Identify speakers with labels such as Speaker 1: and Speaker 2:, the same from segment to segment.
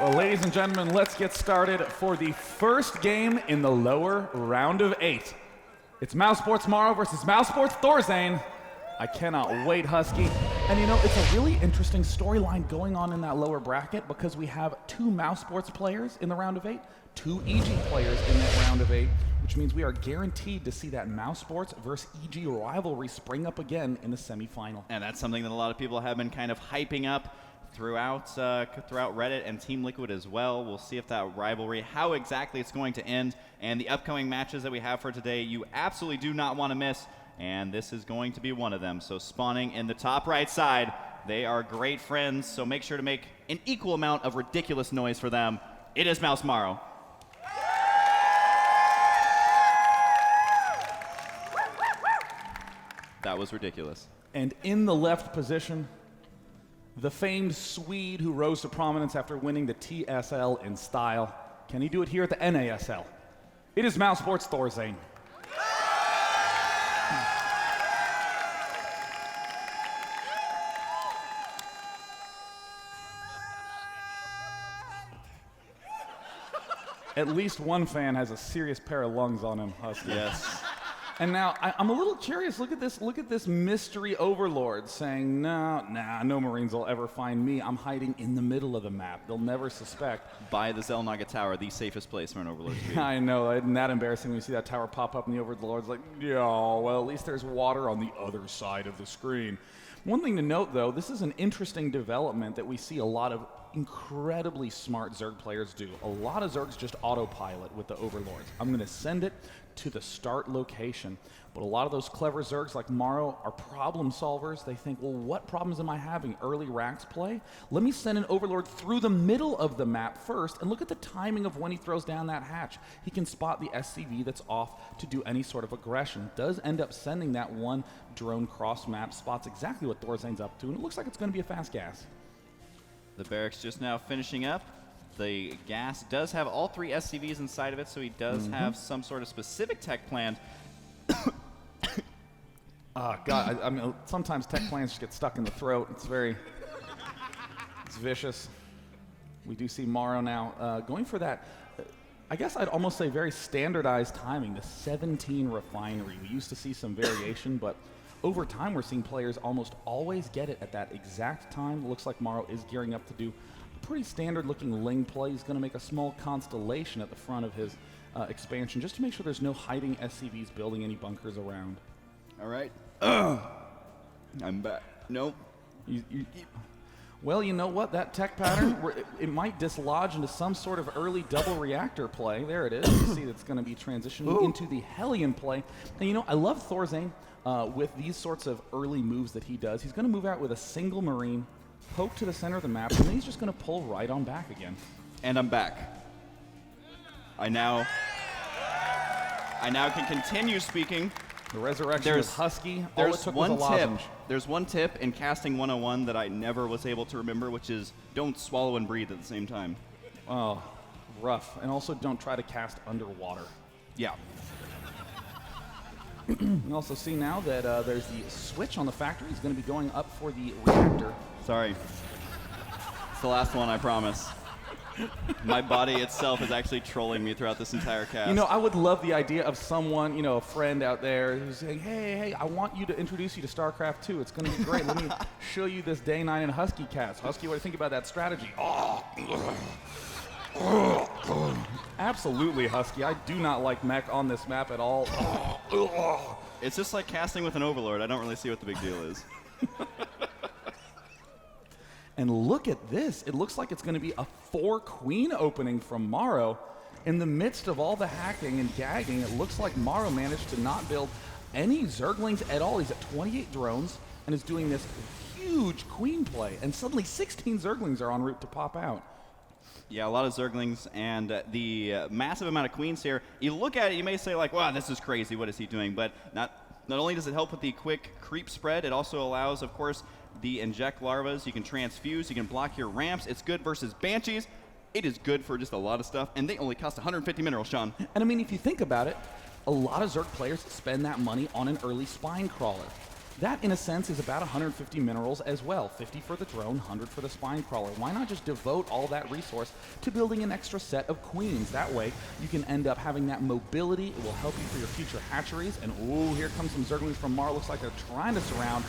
Speaker 1: Well, ladies and gentlemen, let's get started for the first game in the lower round of 8. It's mousesports Morrow versus mousesports Thorzain. I cannot wait, Husky. And you know, it's a really interesting storyline going on in that lower bracket because we have 2 mousesports players in the round of 8, 2 EG players in that round of 8, which means we are guaranteed to see that mousesports versus EG rivalry spring up again in the semifinal.
Speaker 2: And that's something that a lot of people have been kind of hyping up throughout Reddit and Team Liquid as well. We'll see if that rivalry, how exactly it's going to end, and the upcoming matches that we have for today, you absolutely do not want to miss, and this is going to be one of them. So spawning in the top right side, they are great friends, so make sure to make an equal amount of ridiculous noise for them. It is Mouse Morrow. That was ridiculous.
Speaker 1: And in the left position, the famed Swede who rose to prominence after winning the TSL in style. Can he do it here at the NASL? It is mousesports Thorzain. At least one fan has a serious pair of lungs on him, Husky.
Speaker 2: Yes.
Speaker 1: And now, I'm a little curious. Look at this mystery overlord saying, no Marines will ever find me. I'm hiding in the middle of the map. They'll never suspect.
Speaker 2: By the Zelnaga Tower, the safest place for an overlord to be.
Speaker 1: I know, isn't that embarrassing when you see that tower pop up and the overlord's like, yeah, well, at least there's water on the other side of the screen. One thing to note, though, this is an interesting development that we see a lot of incredibly smart Zerg players do. A lot of Zergs just autopilot with the overlords. I'm going to send it to the start location. But a lot of those clever Zergs like Morrow are problem solvers. They think, well, what problems am I having? Early racks play? Let me send an overlord through the middle of the map first, and look at the timing of when he throws down that hatch. He can spot the SCV that's off to do any sort of aggression. Does end up sending that one drone cross map, spots exactly what Thorzain's up to, and it looks like it's going to be a fast gas.
Speaker 2: The barracks just now finishing up. The gas does have all 3 SCVs inside of it, so he does have some sort of specific tech planned.
Speaker 1: God, I mean, sometimes tech plans just get stuck in the throat. It's vicious. We do see Morrow now going for that, I guess I'd almost say very standardized timing, the 17 refinery. We used to see some variation, but over time we're seeing players almost always get it at that exact time. It looks like Morrow is gearing up to do a pretty standard looking Ling play. He's going to make a small constellation at the front of his expansion just to make sure there's no hiding SCVs building any bunkers around.
Speaker 2: All right. I'm back. Nope.
Speaker 1: Well, you know what? That tech pattern, it might dislodge into some sort of early double reactor play. There it is. You see it's going to be transitioning into the Hellion play. And you know, I love Thorzain with these sorts of early moves that he does. He's going to move out with a single Marine, poke to the center of the map, and then he's just going to pull right on back again.
Speaker 2: And I'm back. I now can continue speaking.
Speaker 1: The resurrection of Husky.
Speaker 2: There's one tip in casting 101 that I never was able to remember, which is don't swallow and breathe at the same time.
Speaker 1: Oh, rough. And also don't try to cast underwater.
Speaker 2: Yeah.
Speaker 1: You also see now that there's the switch on the factory. He's going to be going up for the reactor.
Speaker 2: Sorry. It's the last one, I promise. My body itself is actually trolling me throughout this entire cast.
Speaker 1: You know, I would love the idea of someone, you know, a friend out there who's saying, hey, I want you to introduce you to StarCraft 2. It's going to be great. Let me show you this Day 9 and Husky cast. Husky, what do you think about that strategy? Absolutely, Husky. I do not like mech on this map at all.
Speaker 2: It's just like casting with an overlord. I don't really see what the big deal is.
Speaker 1: And look at this. It looks like it's going to be a 4-queen opening from Morrow. In the midst of all the hacking and gagging, it looks like Morrow managed to not build any Zerglings at all. He's at 28 drones and is doing this huge queen play. And suddenly 16 Zerglings are en route to pop out.
Speaker 2: Yeah, a lot of Zerglings and the massive amount of queens here. You look at it, you may say like, wow, this is crazy. What is he doing? But not only does it help with the quick creep spread, it also allows, of course, the inject larvas. You can transfuse, you can block your ramps. It's good versus Banshees. It is good for just a lot of stuff, and they only cost 150 minerals, Sean.
Speaker 1: And I mean, if you think about it, a lot of Zerg players spend that money on an early spine crawler. That, in a sense, is about 150 minerals as well. 50 for the drone, 100 for the spine crawler. Why not just devote all that resource to building an extra set of queens? That way, you can end up having that mobility. It will help you for your future hatcheries. And, ooh, here comes some Zerglings from Morrow. Looks like they're trying to surround.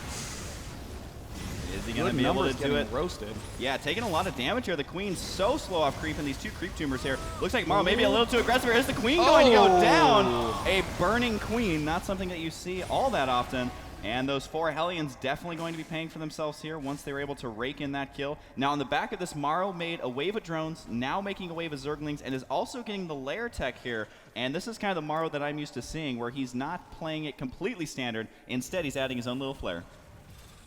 Speaker 2: Is he going to be able to do it?
Speaker 1: Roasted.
Speaker 2: Yeah, taking a lot of damage here. The Queen's so slow off creeping these 2 creep tumors here. Looks like Morrow maybe a little too aggressive. Is the Queen going to go down? A burning Queen, not something that you see all that often. And those 4 Hellions definitely going to be paying for themselves here once they were able to rake in that kill. Now on the back of this, Morrow made a wave of drones, now making a wave of Zerglings, and is also getting the lair tech here. And this is kind of the Morrow that I'm used to seeing, where he's not playing it completely standard. Instead, he's adding his own little flair.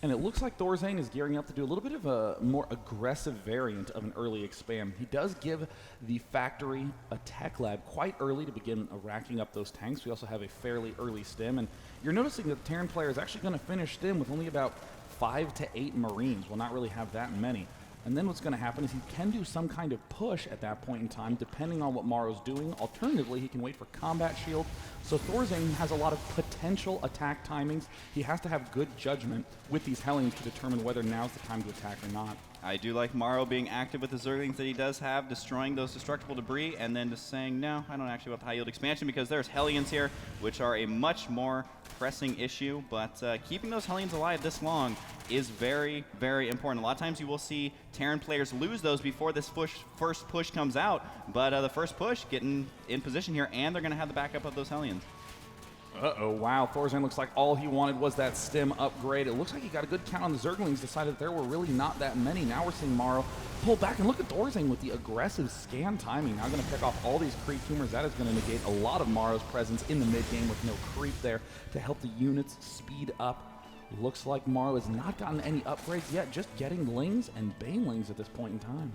Speaker 1: And it looks like Thorzain is gearing up to do a little bit of a more aggressive variant of an early expand. He does give the factory a tech lab quite early to begin racking up those tanks. We also have a fairly early stim, and you're noticing that the Terran player is actually going to finish stim with only about 5 to 8 Marines. Will not really have that many. And then what's going to happen is he can do some kind of push at that point in time, depending on what Morrow's doing. Alternatively, he can wait for combat shield. So Thorzain has a lot of potential attack timings. He has to have good judgment with these Hellions to determine whether now's the time to attack or not.
Speaker 2: I do like Morrow being active with the Zerglings that he does have, destroying those destructible debris, and then just saying, no, I don't actually want the high yield expansion, because there's Hellions here, which are a much more pressing issue, but keeping those Hellions alive this long is very, very important. A lot of times you will see Terran players lose those before this first push comes out, but the first push getting in position here, and they're going to have the backup of those Hellions.
Speaker 1: Uh-oh, wow. Thorzain looks like all he wanted was that stim upgrade. It looks like he got a good count on the Zerglings, decided that there were really not that many. Now we're seeing Morrow pull back, and look at Thorzain with the aggressive scan timing. Now going to pick off all these creep tumors. That is going to negate a lot of Morrow's presence in the mid-game with no creep there to help the units speed up. Looks like Morrow has not gotten any upgrades yet, just getting Lings and Banelings at this point in time.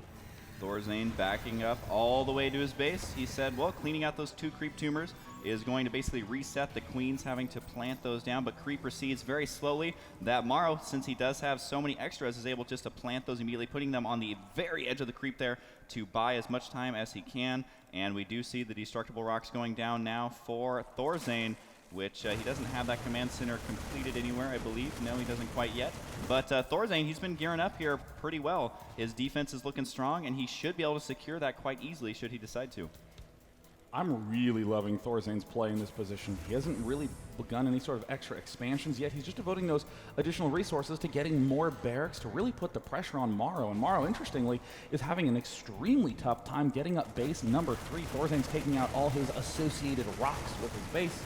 Speaker 2: Thorzain backing up all the way to his base. He said, well, cleaning out those 2 creep tumors is going to basically reset the Queens having to plant those down, but creep proceeds very slowly. That Morrow, since he does have so many extras, is able just to plant those immediately, putting them on the very edge of the creep there to buy as much time as he can. And we do see the destructible rocks going down now for Thorzain, which he doesn't have that command center completed anywhere, I believe. No, he doesn't quite yet. But Thorzain, he's been gearing up here pretty well. His defense is looking strong, and he should be able to secure that quite easily should he decide to.
Speaker 1: I'm really loving Thorzain's play in this position. He hasn't really begun any sort of extra expansions yet. He's just devoting those additional resources to getting more barracks to really put the pressure on Morrow. And Morrow, interestingly, is having an extremely tough time getting up base number 3. Thorzain's taking out all his associated rocks with his base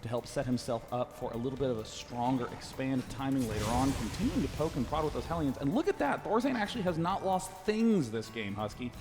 Speaker 1: to help set himself up for a little bit of a stronger expand timing later on, continuing to poke and prod with those Hellions. And look at that, Thorzain actually has not lost things this game, Husky.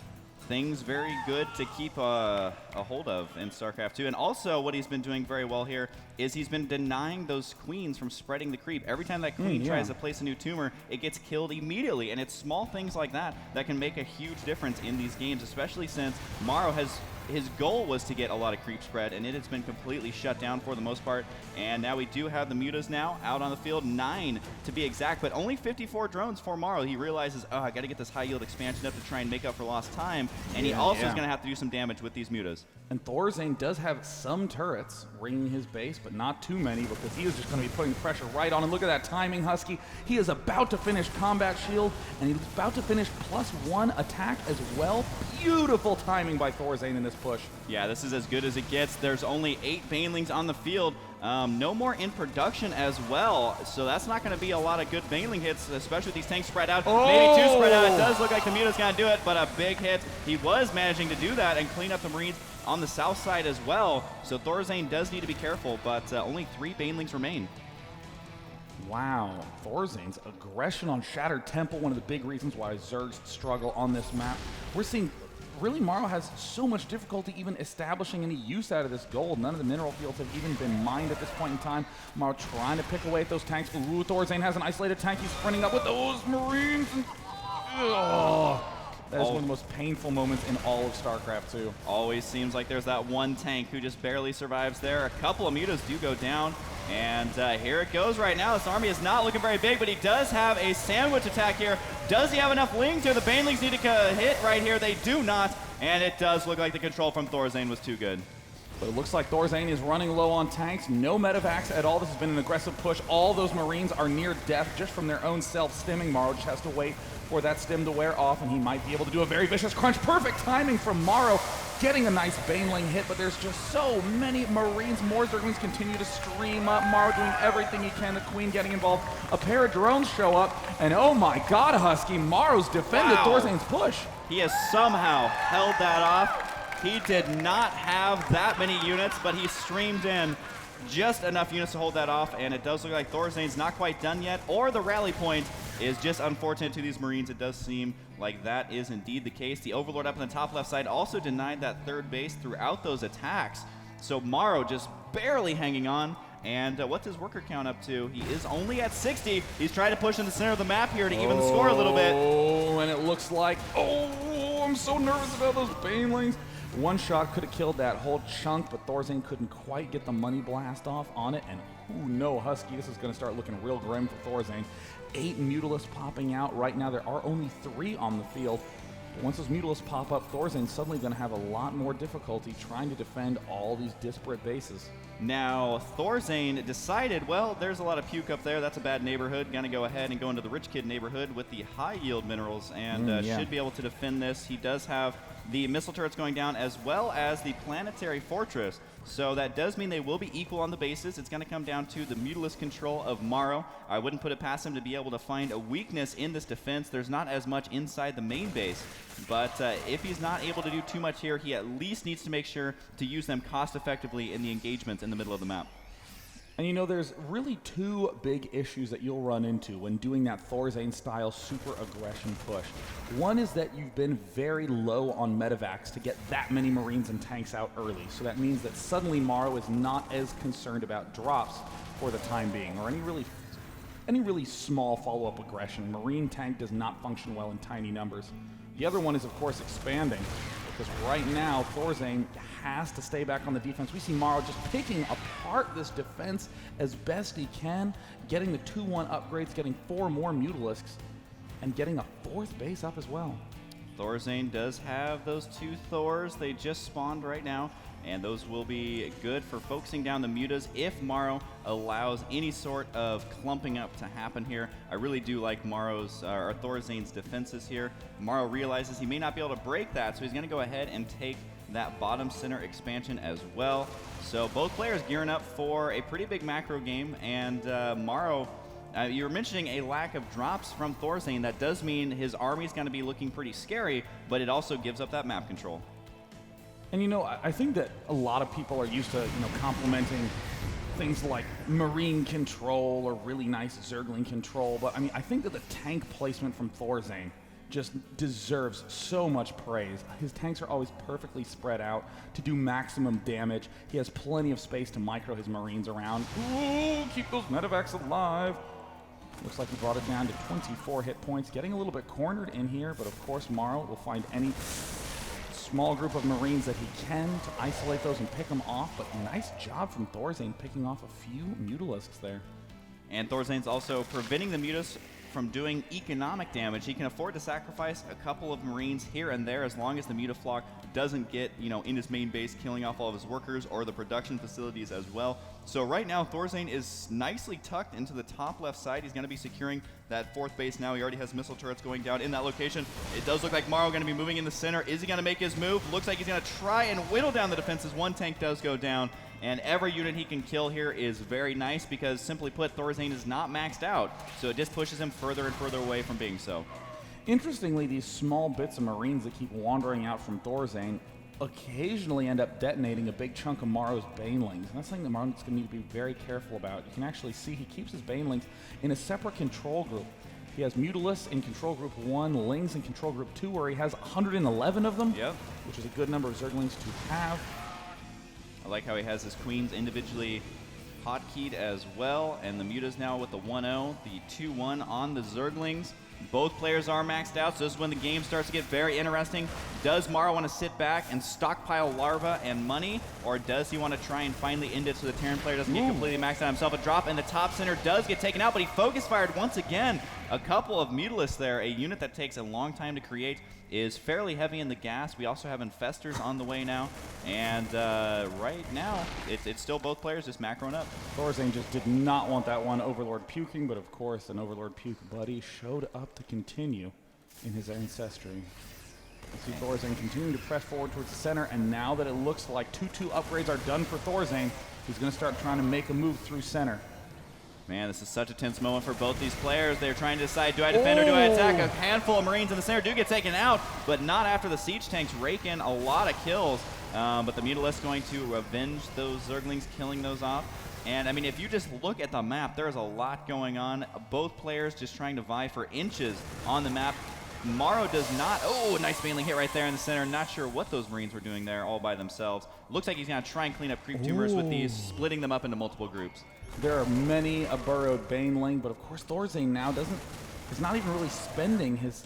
Speaker 2: Things very good to keep a hold of in StarCraft 2. And also what he's been doing very well here is he's been denying those queens from spreading the creep. Every time that queen tries to place a new tumor, it gets killed immediately. And it's small things like that that can make a huge difference in these games, especially since Morrow has his goal was to get a lot of creep spread, and it has been completely shut down for the most part. And now we do have the mutas now out on the field, 9 to be exact, but only 54 drones for Morrow. He realizes, oh, I got to get this high yield expansion up to try and make up for lost time, and he also is going to have to do some damage with these mutas.
Speaker 1: And Thorzain does have some turrets ringing his base, but not too many, because he is just going to be putting pressure right on. And look at that timing, Husky. He is about to finish combat shield, and he's about to finish +1 attack as well. Beautiful timing by Thorzain in this push.
Speaker 2: Yeah, this is as good as it gets. There's only 8 Banelings on the field. No more in production as well, so that's not going to be a lot of good Baneling hits, especially with these tanks spread out. Maybe 2 spread out. It does look like the muta's going to do it, but a big hit. He was managing to do that and clean up the Marines on the south side as well, so Thorzain does need to be careful, but only 3 Banelings remain.
Speaker 1: Wow, Thorzain's aggression on Shattered Temple, one of the big reasons why Zergs struggle on this map. We're seeing really Morrow has so much difficulty even establishing any use out of this gold. None of the mineral fields have even been mined at this point in time. Morrow trying to pick away at those tanks. Ooh, Thorzain has an isolated tank. He's sprinting up with those Marines. And, that is one of the most painful moments in all of StarCraft 2.
Speaker 2: Always seems like there's that one tank who just barely survives there. A couple of mutas do go down. And here it goes right now. This army is not looking very big, but he does have a sandwich attack here. Does he have enough lings here? The Banelings need to hit right here. They do not. And it does look like the control from Thorzain was too good.
Speaker 1: But it looks like Thorzain is running low on tanks. No medevacs at all. This has been an aggressive push. All those Marines are near death just from their own self-stimming. Morrow just has to wait for that stim to wear off, and he might be able to do a very vicious crunch. Perfect timing from Morrow, getting a nice Baneling hit, but there's just so many Marines. More Zerglings continue to stream up. Morrow doing everything he can. The Queen getting involved. A pair of drones show up, and oh my god, Husky, Morrow's defended Thorzain's push.
Speaker 2: He has somehow held that off. He did not have that many units, but he streamed in just enough units to hold that off, and it does look like Thorzain's not quite done yet, or the rally point is just unfortunate to these Marines. It does seem like that is indeed the case. The Overlord up in the top left side also denied that third base throughout those attacks. So Morrow just barely hanging on. And what's his worker count up to? He is only at 60. He's trying to push in the center of the map here to even the score a little bit.
Speaker 1: Oh, and it looks like, I'm so nervous about those Banelings. One shot could have killed that whole chunk, but Thorzain couldn't quite get the money blast off on it. And no, Husky, this is going to start looking real grim for Thorzain. 8 Mutalisks popping out right now. There are only 3 on the field. But once those Mutalisks pop up, Thorzain's suddenly going to have a lot more difficulty trying to defend all these disparate bases.
Speaker 2: Now, Thorzain decided, well, there's a lot of puke up there. That's a bad neighborhood. Going to go ahead and go into the rich kid neighborhood with the high yield minerals and should be able to defend this. He does have the missile turrets going down as well as the planetary fortress. So that does mean they will be equal on the bases. It's going to come down to the Mutalisk control of Morrow. I wouldn't put it past him to be able to find a weakness in this defense. There's not as much inside the main base. But if he's not able to do too much here, he at least needs to make sure to use them cost effectively in the engagements in the middle of the map.
Speaker 1: And you know, there's really 2 big issues that you'll run into when doing that Thorzain-style super aggression push. One is that you've been very low on medevacs to get that many Marines and tanks out early. So that means that suddenly Morrow is not as concerned about drops for the time being, or any really small follow-up aggression. Marine tank does not function well in tiny numbers. The other one is, of course, expanding. Because right now, Thorzain has to stay back on the defense. We see Morrow just picking apart this defense as best he can, getting the 2-1 upgrades, getting 4 more Mutalisks, and getting a 4th base up as well.
Speaker 2: Thorzain does have those 2 Thors. They just spawned right now, and those will be good for focusing down the mutas if Morrow allows any sort of clumping up to happen here. I really do like Thorzain's defenses here. Morrow realizes he may not be able to break that, so he's going to go ahead and take that bottom center expansion as well. So both players gearing up for a pretty big macro game, and Morrow, you were mentioning a lack of drops from Thorzain. That does mean his army's going to be looking pretty scary, but it also gives up that map control.
Speaker 1: And you know, I think that a lot of people are used to, complimenting things like Marine control or really nice Zergling control, but I mean, I think that the tank placement from Thorzain just deserves so much praise. His tanks are always perfectly spread out to do maximum damage. He has plenty of space to micro his Marines around. Ooh, keep those medevacs alive. Looks like he brought it down to 24 hit points, getting a little bit cornered in here, but of course Morrow will find any small group of Marines that he can to isolate those and pick them off, but nice job from Thorzain picking off a few Mutalisks there.
Speaker 2: And Thorzain's also preventing the Mutas from doing economic damage. He can afford to sacrifice a couple of Marines here and there as long as the Mutaflock doesn't get, in his main base, killing off all of his workers or the production facilities as well. So right now, Thorzain is nicely tucked into the top left side. He's going to be securing that 4th base now. He already has missile turrets going down in that location. It does look like Morrow going to be moving in the center. Is he going to make his move? Looks like he's going to try and whittle down the defenses. 1 tank does go down. And every unit he can kill here is very nice because, simply put, Thorzain is not maxed out. So it just pushes him further and further away from being so. Interestingly,
Speaker 1: these small bits of Marines that keep wandering out from Thorzain occasionally end up detonating a big chunk of Morrow's Banelings. And that's something that Morrow's going to need to be very careful about. You can actually see he keeps his Banelings in a separate control group. He has Mutalisks in control group 1, Lings in control group 2, where he has 111 of them, which is a good number of Zerglings to have.
Speaker 2: I like how he has his Queens individually hotkeyed as well, and the Mutas now with the 1-0, the 2-1 on the Zerglings. Both players are maxed out, so this is when the game starts to get very interesting. Does Morrow want to sit back and stockpile larva and money, or does he want to try and finally end it so the Terran player doesn't get completely maxed out himself? A drop, and the top center does get taken out, but he focus fired once again. A couple of Mutilis there, a unit that takes a long time to create, is fairly heavy in the gas. We also have Infestors on the way now, and right now, it's still both players just macroing up.
Speaker 1: Thorzain just did not want that one Overlord puking, but of course an Overlord puke buddy showed up to continue in his ancestry. You see Thorzain continuing to press forward towards the center, and now that it looks like 2-2 upgrades are done for Thorzain, he's going to start trying to make a move through center.
Speaker 2: Man, this is such a tense moment for both these players. They're trying to decide, do I defend or do I attack? A handful of Marines in the center do get taken out, but not after the siege tanks rake in a lot of kills. But the Mutalisk going to avenge those Zerglings, killing those off. And I mean, if you just look at the map, there's a lot going on. Both players just trying to vie for inches on the map. Morrow does not. Oh, nice mainly hit right there in the center. Not sure what those Marines were doing there all by themselves. Looks like he's going to try and clean up creep tumors with these, splitting them up into multiple groups.
Speaker 1: There are many a burrowed Baneling, but of course Thorzain now is not even really spending his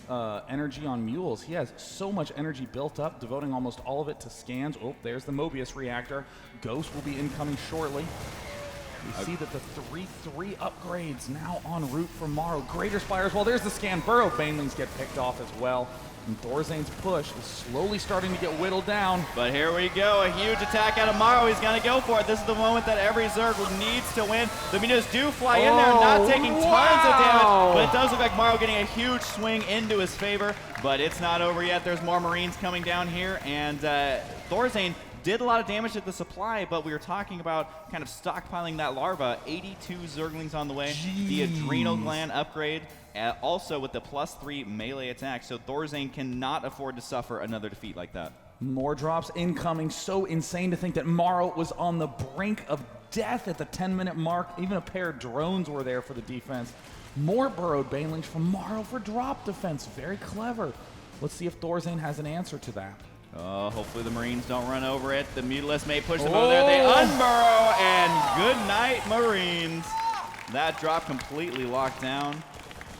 Speaker 1: energy on mules. He has so much energy built up, devoting almost all of it to scans. Oh, there's the Mobius reactor. Ghost will be incoming shortly. We see that the 3-3 upgrades now en route for Morrow. Greater Spires, well, there's the scan. Burrowed Banelings get picked off as well. And Thorzain's push is slowly starting to get whittled down.
Speaker 2: But here we go, a huge attack out of Morrow. He's going to go for it. This is the moment that every Zerg needs to win. The Mutas do fly in there, not taking tons of damage, but it does look like Morrow getting a huge swing into his favor. But it's not over yet. There's more Marines coming down here, and Thorzain did a lot of damage at the supply, but we were talking about kind of stockpiling that larva. 82 Zerglings on the way.
Speaker 1: Jeez.
Speaker 2: The Adrenal Gland upgrade, also with the +3 melee attack, so Thorzain cannot afford to suffer another defeat like that.
Speaker 1: More drops incoming. So insane to think that Morrow was on the brink of death at the 10-minute mark. Even a pair of drones were there for the defense. More burrowed Banelings from Morrow for drop defense. Very clever. Let's see if Thorzain has an answer to that.
Speaker 2: Hopefully the Marines don't run over it. The Mutalisk may push them over there. They unburrow, and good night, Marines. That drop completely locked down.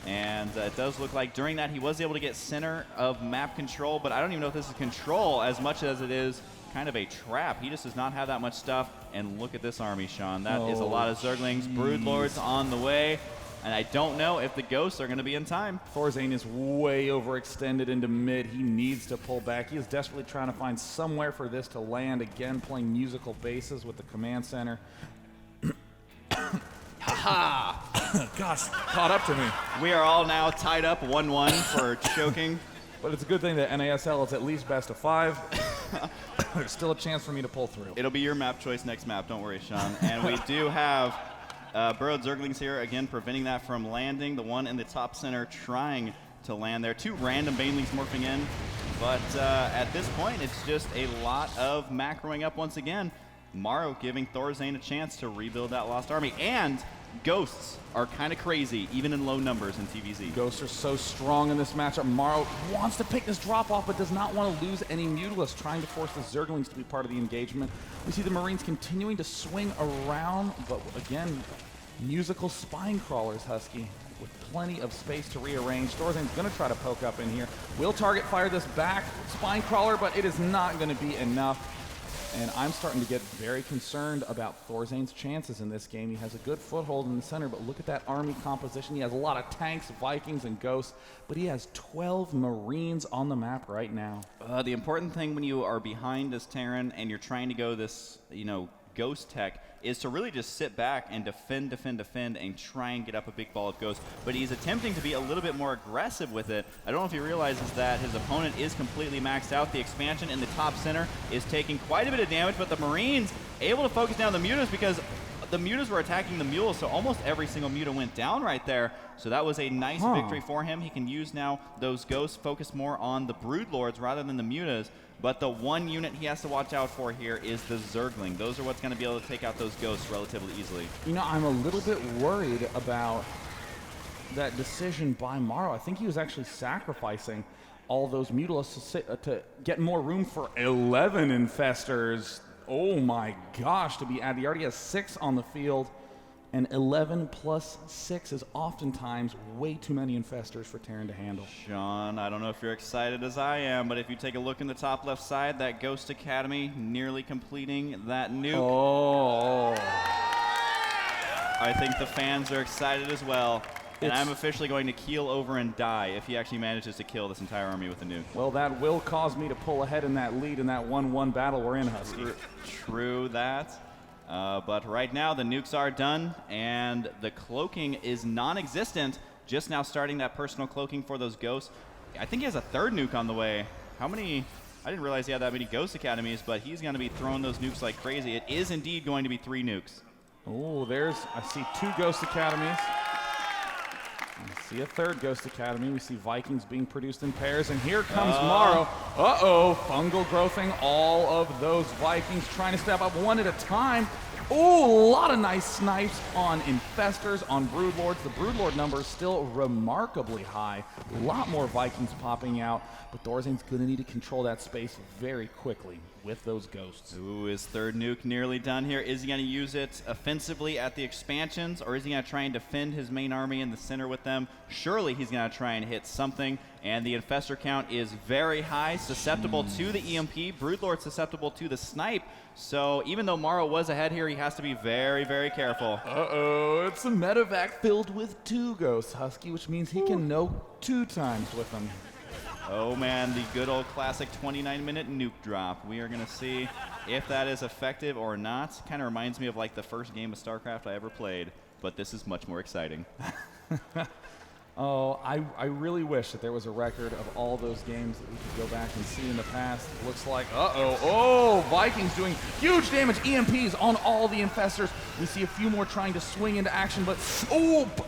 Speaker 2: And it does look like during that he was able to get center of map control, but I don't even know if this is control as much as it is kind of a trap. He just does not have that much stuff. And look at this army, Sean. That is a lot of Zerglings. Broodlords on the way. And I don't know if the Ghosts are going to be in time.
Speaker 1: Thorzain is way overextended into mid. He needs to pull back. He is desperately trying to find somewhere for this to land. Again, playing musical bases with the command center.
Speaker 2: Ha-ha!
Speaker 1: Gosh, caught up to me.
Speaker 2: We are all now tied up 1-1 for choking.
Speaker 1: But it's a good thing that NASL is at least best of 5. There's still a chance for me to pull through.
Speaker 2: It'll be your map choice next map. Don't worry, Sean. And we do have burrowed Zerglings here, again, preventing that from landing. The one in the top center trying to land there. 2 random Banelings morphing in. But at this point, it's just a lot of macroing up once again. Morrow giving Thorzain a chance to rebuild that lost army. And Ghosts are kind of crazy, even in low numbers in TVZ.
Speaker 1: Ghosts are so strong in this matchup. Morrow wants to pick this drop off, but does not want to lose any Mutalisk, trying to force the Zerglings to be part of the engagement. We see the Marines continuing to swing around, but again, musical spine crawlers, Husky, with plenty of space to rearrange. Thorzain's going to try to poke up in here. Will target fire this back spine crawler, but it is not going to be enough. And I'm starting to get very concerned about Thorzain's chances in this game. He has a good foothold in the center, but look at that army composition. He has a lot of tanks, Vikings, and Ghosts, but he has 12 Marines on the map right now.
Speaker 2: The important thing when you are behind this Terran and you're trying to go this, Ghost tech is to really just sit back and defend, and try and get up a big ball of Ghost. But he's attempting to be a little bit more aggressive with it. I don't know if he realizes that his opponent is completely maxed out. The expansion in the top center is taking quite a bit of damage, but the Marines able to focus down the Mutas because the Mutas were attacking the Mules, so almost every single Muta went down right there. So that was a nice victory for him. He can use now those Ghosts, focus more on the Broodlords rather than the Mutas. But the one unit he has to watch out for here is the Zergling. Those are what's going to be able to take out those Ghosts relatively easily.
Speaker 1: I'm a little bit worried about that decision by Morrow. I think he was actually sacrificing all those Mutalisks to get more room for 11 Infestors. Oh my gosh, to be added. He already has 6 on the field. and 11 plus 6 is oftentimes way too many infestors for Terran to handle.
Speaker 2: Sean, I don't know if you're excited as I am, but if you take a look in the top left side, that Ghost Academy nearly completing that nuke.
Speaker 1: Oh.
Speaker 2: I think the fans are excited as well. And I'm officially going to keel over and die if he actually manages to kill this entire army with a nuke.
Speaker 1: Well, that will cause me to pull ahead in that lead in that 1-1 battle we're in, Husky.
Speaker 2: True that. But right now, the nukes are done, and the cloaking is non-existent. Just now starting that personal cloaking for those ghosts. I think he has a third nuke on the way. How many? I didn't realize he had that many Ghost Academies, but he's going to be throwing those nukes like crazy. It is indeed going to be 3 nukes.
Speaker 1: Oh, I see 2 Ghost Academies. I see a third Ghost Academy. We see Vikings being produced in pairs, and here comes Morrow. Uh-oh, fungal growthing all of those Vikings, trying to step up one at a time. Oh, a lot of nice snipes on Infestors, on Broodlords. The Broodlord number is still remarkably high. A lot more Vikings popping out, but Thorzain's going to need to control that space very quickly with those ghosts.
Speaker 2: Ooh, his third nuke nearly done here. Is he going to use it offensively at the expansions, or is he going to try and defend his main army in the center with them? Surely he's going to try and hit something, and the Infestor count is very high, susceptible to the EMP. Broodlord susceptible to the snipe. So even though Morrow was ahead here, he has to be very, very careful.
Speaker 1: Uh-oh, it's a medevac filled with 2 ghosts, Husky, which means he can no 2 times with them.
Speaker 2: Oh man, the good old classic 29-minute nuke drop. We are going to see if that is effective or not. Kind of reminds me of like the first game of StarCraft I ever played, but this is much more exciting.
Speaker 1: Oh, I really wish that there was a record of all those games that we could go back and see in the past. It looks like, Vikings doing huge damage, EMPs on all the Infestors. We see a few more trying to swing into action, but,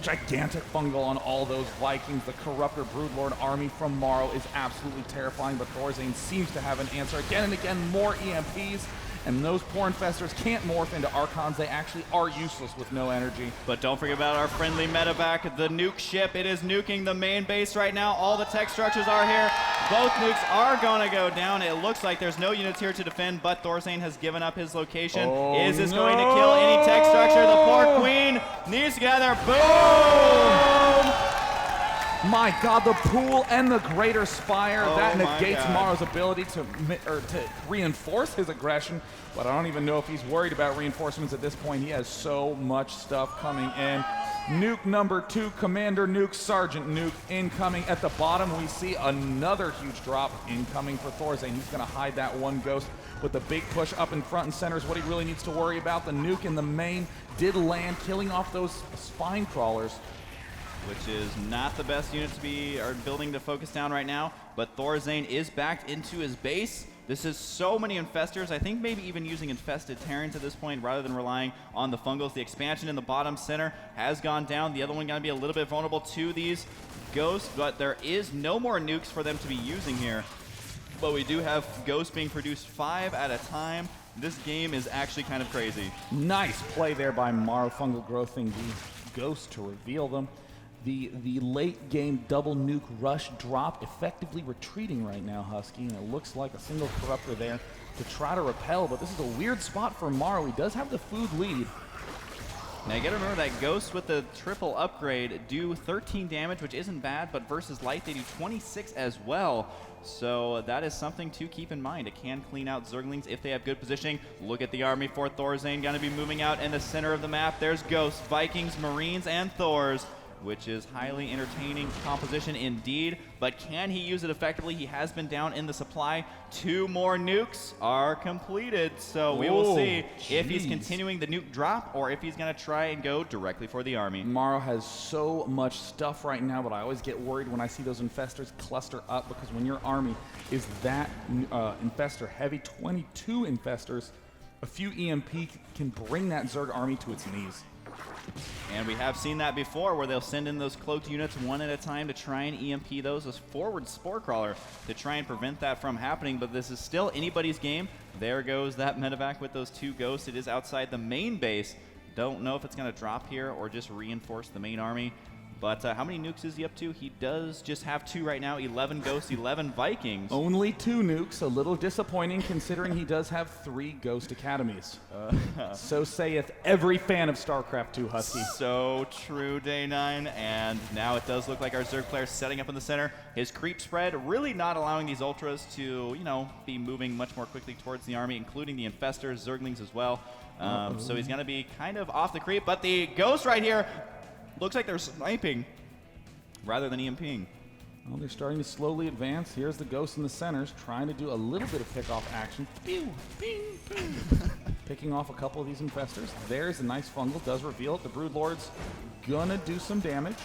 Speaker 1: gigantic fungal on all those Vikings. The Corruptor Broodlord army from Morrow is absolutely terrifying, but Thorzain seems to have an answer. Again and again, more EMPs. And those poor Infestors can't morph into Archons. They actually are useless with no energy.
Speaker 2: But don't forget about our friendly medevac, the nuke ship. It is nuking the main base right now. All the tech structures are here. Both nukes are going to go down. It looks like there's no units here to defend, but Thorzain has given up his location. Is this going to kill any tech structure? The poor queen needs to gather. Boom!
Speaker 1: My God, the pool and the greater spire, that negates Morrow's ability to reinforce his aggression, but I don't even know if he's worried about reinforcements at this point. He has so much stuff coming in. Nuke number 2, Commander Nuke, Sergeant Nuke incoming. At the bottom, we see another huge drop incoming for Thorzain. He's going to hide that one ghost, but the big push up in front and center is what he really needs to worry about. The nuke in the main did land, killing off those spine crawlers,
Speaker 2: which is not the best unit to be building to focus down right now, but Thorzain is backed into his base. This is so many Infestors. I think maybe even using infested Terrans at this point rather than relying on the fungals. The expansion in the bottom center has gone down. The other one going to be a little bit vulnerable to these ghosts, but there is no more nukes for them to be using here. But we do have ghosts being produced 5 at a time. This game is actually kind of crazy.
Speaker 1: Nice play there by Morrow, fungal growthing the ghosts to reveal them. The late game double nuke rush drop effectively retreating right now, Husky, and it looks like a single Corruptor there to try to repel, but this is a weird spot for Morrow. He does have the food lead.
Speaker 2: Now you gotta remember that Ghosts with the triple upgrade do 13 damage, which isn't bad, but versus Light they do 26 as well. So that is something to keep in mind. It can clean out Zerglings if they have good positioning. Look at the army for Thorzain, gonna be moving out in the center of the map. There's Ghosts, Vikings, Marines, and Thors, which is highly entertaining composition indeed, but can he use it effectively? He has been down in the supply. 2 more nukes are completed, so we will see if he's continuing the nuke drop or if he's going to try and go directly for the army.
Speaker 1: Morrow has so much stuff right now, but I always get worried when I see those Infestors cluster up, because when your army is that Infestor heavy, 22 Infestors, a few EMP can bring that Zerg army to its knees.
Speaker 2: And we have seen that before, where they'll send in those cloaked units one at a time to try and EMP those as forward Spore Crawler to try and prevent that from happening. But this is still anybody's game. There goes that medevac with those 2 ghosts. It is outside the main base. Don't know if it's going to drop here or just reinforce the main army. But how many nukes is he up to? He does just have 2 right now. 11 Ghosts, 11 Vikings.
Speaker 1: Only 2 nukes, a little disappointing considering he does have 3 Ghost Academies. So saith every fan of StarCraft 2, Husky.
Speaker 2: So true, Day 9. And now it does look like our Zerg player setting up in the center. His creep spread really not allowing these Ultras to, you know, be moving much more quickly towards the army, including the Infestors, Zerglings as well. So he's going to be kind of off the creep. But the Ghost right here looks like they're sniping rather than EMPing.
Speaker 1: Well, they're starting to slowly advance. Here's the Ghost in the centers, trying to do a little bit of pickoff action. Pew, ping, ping. Picking off a couple of these Infestors. There's a nice fungal, does reveal it. The Broodlord's gonna do some damage.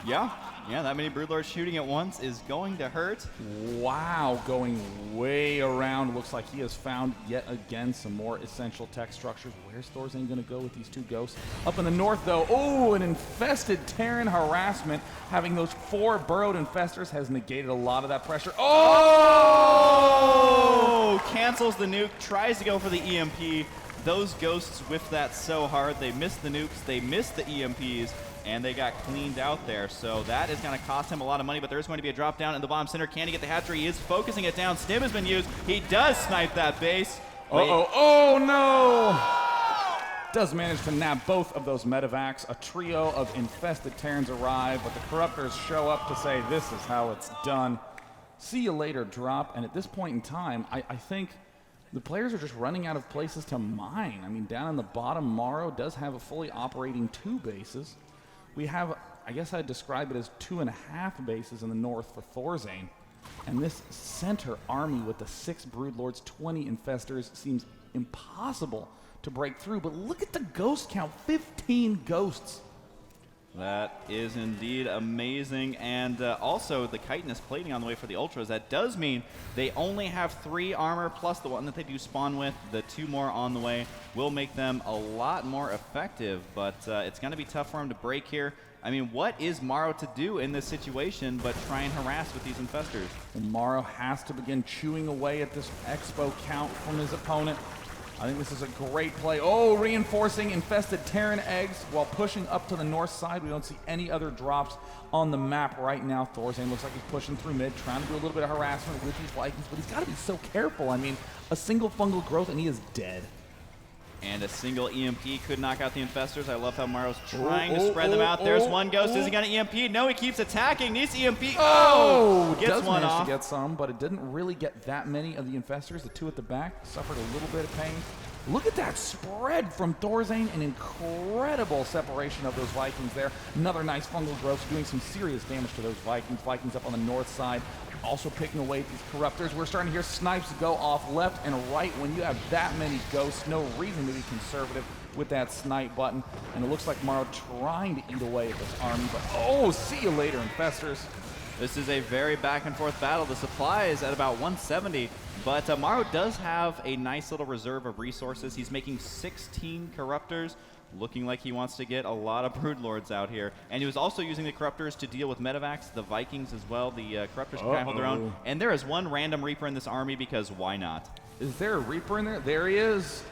Speaker 2: Yeah, that many Broodlords shooting at once is going to hurt.
Speaker 1: Wow, going way around. Looks like he has found yet again some more essential tech structures. Where's Thorzain going to go with these 2 Ghosts? Up in the north, though, oh, an infested Terran harassment. Having those 4 burrowed Infestors has negated a lot of that pressure. Oh!
Speaker 2: Cancels the nuke, tries to go for the EMP. Those Ghosts whiffed that so hard. They missed the nukes, they missed the EMPs, and they got cleaned out there. So that is going to cost him a lot of money, but there is going to be a drop down in the bottom center. Can he get the hatchery? He is focusing it down. Stim has been used. He does snipe that base.
Speaker 1: Oh no! Does manage to nab both of those medevacs. A trio of infested Terrans arrive, but the Corruptors show up to say, this is how it's done. See you later drop, and at this point in time, I think the players are just running out of places to mine. I mean, down in the bottom, Morrow does have a fully operating 2 bases. We have, I guess I'd describe it as 2.5 bases in the north for Thorzain. And this center army with the 6 Broodlords, 20 Infestors seems impossible to break through. But look at the ghost count, 15 ghosts.
Speaker 2: That is indeed amazing. And also the chitinous plating on the way for the Ultras. That does mean they only have 3 armor plus the one that they do spawn with. The 2 more on the way will make them a lot more effective. But it's going to be tough for him to break here. I mean, what is Morrow to do in this situation but try and harass with these Infestors?
Speaker 1: Well, Morrow has to begin chewing away at this expo count from his opponent. I think this is a great play. Oh, reinforcing infested Terran eggs while pushing up to the north side. We don't see any other drops on the map right now. Thorzain looks like he's pushing through mid, trying to do a little bit of harassment with these Vikings, but he's got to be so careful. I mean, a single fungal growth and he is dead.
Speaker 2: And a single EMP could knock out the Infestors. I love how Morrow's trying to spread them out. There's one Ghost. Is he going to EMP? No, he keeps attacking. Needs EMP. Gets one off.
Speaker 1: To get some, but it didn't really get that many of the Infestors. The 2 at the back suffered a little bit of pain. Look at that spread from Thorzain. An incredible separation of those Vikings there. Another nice fungal growth doing some serious damage to those Vikings. Vikings up on the north side. Also picking away at these Corruptors. We're starting to hear snipes go off left and right. When you have that many ghosts, no reason to be conservative with that snipe button. And it looks like Morrow trying to eat away at this army, but oh, see you later, Infestors.
Speaker 2: This is a very back and forth battle. The supply is at about 170, but Morrow does have a nice little reserve of resources. He's making 16 Corruptors, looking like he wants to get a lot of Broodlords out here. And he was also using the Corruptors to deal with medevacs, the Vikings as well. The Corruptors can kind of hold their own. And there is one random Reaper in this army because why not?
Speaker 1: Is there a Reaper in there? There he is.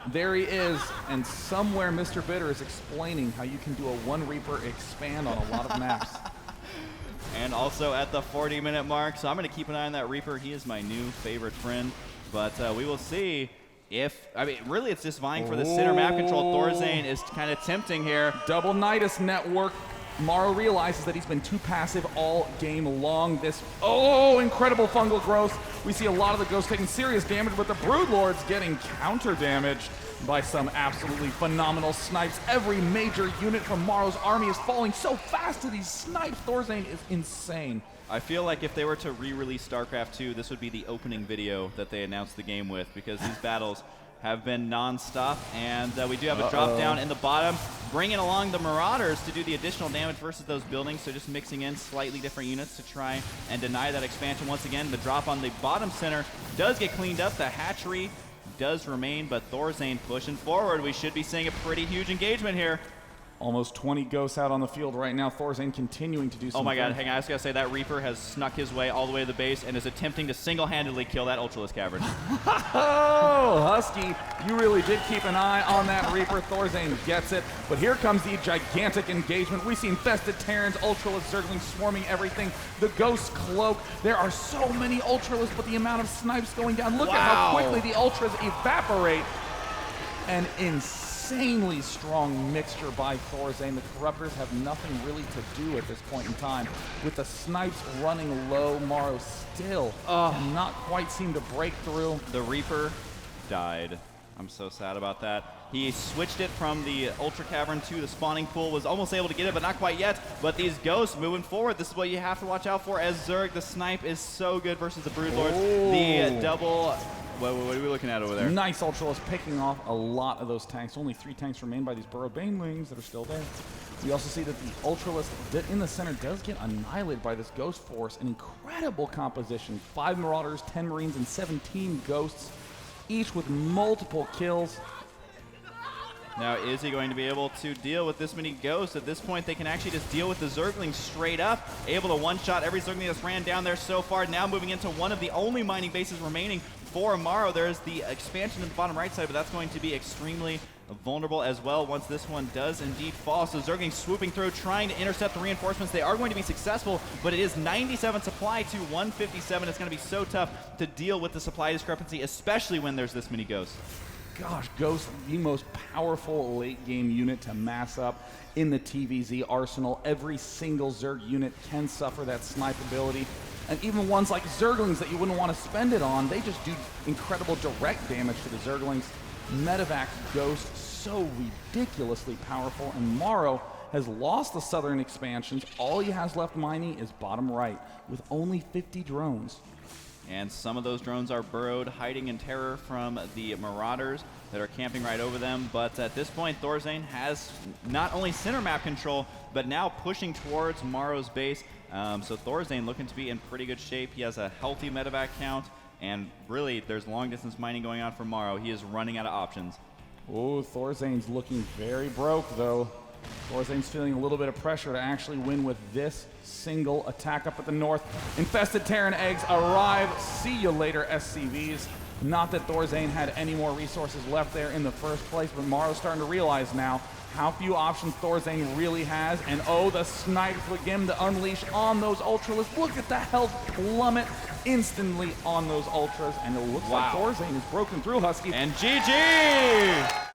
Speaker 1: There he is. And somewhere Mr. Bitter is explaining how you can do a 1 Reaper expand on a lot of maps.
Speaker 2: And also at the 40-minute mark, so I'm going to keep an eye on that Reaper. He is my new favorite friend. But we will see if, I mean, really it's just vying for the center map control. Thorzain is kind of tempting here.
Speaker 1: Double Nidus network. Morrow realizes that he's been too passive all game long. This, incredible fungal growth. We see a lot of the Ghosts taking serious damage, but the Broodlords getting counter damage by some absolutely phenomenal snipes. Every major unit from Morrow's army is falling so fast to these snipes. Thorzain is insane.
Speaker 2: I feel like if they were to re-release StarCraft 2, this would be the opening video that they announced the game with, because these battles have been non-stop, and we do have a drop down in the bottom, bringing along the Marauders to do the additional damage versus those buildings, so just mixing in slightly different units to try and deny that expansion once again. The drop on the bottom center does get cleaned up. The hatchery does remain, but Thorzain pushing forward. We should be seeing a pretty huge engagement here.
Speaker 1: Almost 20 ghosts out on the field right now. Thorzain continuing to do something.
Speaker 2: Oh my god, hang on, I was going to say that Reaper has snuck his way all the way to the base and is attempting to single-handedly kill that Ultralisk Cavern.
Speaker 1: Oh, Husky, you really did keep an eye on that Reaper. Thorzain gets it, but here comes the gigantic engagement. We see infested Terrans, Ultralisk Zerglings swarming everything. The Ghost Cloak. There are so many Ultralisks, but the amount of snipes going down. Look at how quickly the Ultras evaporate. An insanely strong mixture by Thorzain. The Corruptors have nothing really to do at this point in time. With the snipes running low, Morrow still cannot quite seem to break through.
Speaker 2: The Reaper died. I'm so sad about that. He switched it from the Ultra Cavern to the spawning pool, was almost able to get it, but not quite yet. But these ghosts moving forward, this is what you have to watch out for as Zerg. The snipe is so good versus the Broodlords. The double... What are we looking at over there?
Speaker 1: Nice Ultralisk picking off a lot of those tanks. Only 3 tanks remain by these Burrowed Banelings that are still there. We also see that the Ultralisk in the center does get annihilated by this Ghost Force. An incredible composition. 5 Marauders, 10 Marines, and 17 Ghosts, each with multiple kills.
Speaker 2: Now, is he going to be able to deal with this many ghosts? At this point, they can actually just deal with the Zerglings straight up, able to one-shot every Zergling that's ran down there so far. Now moving into one of the only mining bases remaining for Morrow. There's the expansion in the bottom right side, but that's going to be extremely vulnerable as well once this one does indeed fall. So Zerglings swooping through, trying to intercept the reinforcements. They are going to be successful, but it is 97 supply to 157. It's going to be so tough to deal with the supply discrepancy, especially when there's this many ghosts.
Speaker 1: Gosh, Ghost, the most powerful late-game unit to mass up in the TVZ arsenal. Every single Zerg unit can suffer that snipe ability. And even ones like Zerglings that you wouldn't want to spend it on, they just do incredible direct damage to the Zerglings. Medevac Ghost, so ridiculously powerful. And Morrow has lost the southern expansions. All he has left mining is bottom right, with only 50 drones.
Speaker 2: And some of those drones are burrowed, hiding in terror from the Marauders that are camping right over them. But at this point, Thorzain has not only center map control, but now pushing towards Morrow's base. So Thorzain looking to be in pretty good shape. He has a healthy medevac count, and really, there's long-distance mining going on for Morrow. He is running out of options.
Speaker 1: Oh, Thorzain's looking very broke, though. Thorzain's feeling a little bit of pressure to actually win with this single attack up at the north. Infested Terran eggs arrive. See you later, SCVs. Not that Thorzain had any more resources left there in the first place, but Morrow's starting to realize now how few options Thorzain really has. And oh, the snipes begin to unleash on those Ultralisks. Look at the health plummet instantly on those Ultras. And it looks like Thorzain is broken through, Husky.
Speaker 2: And GG!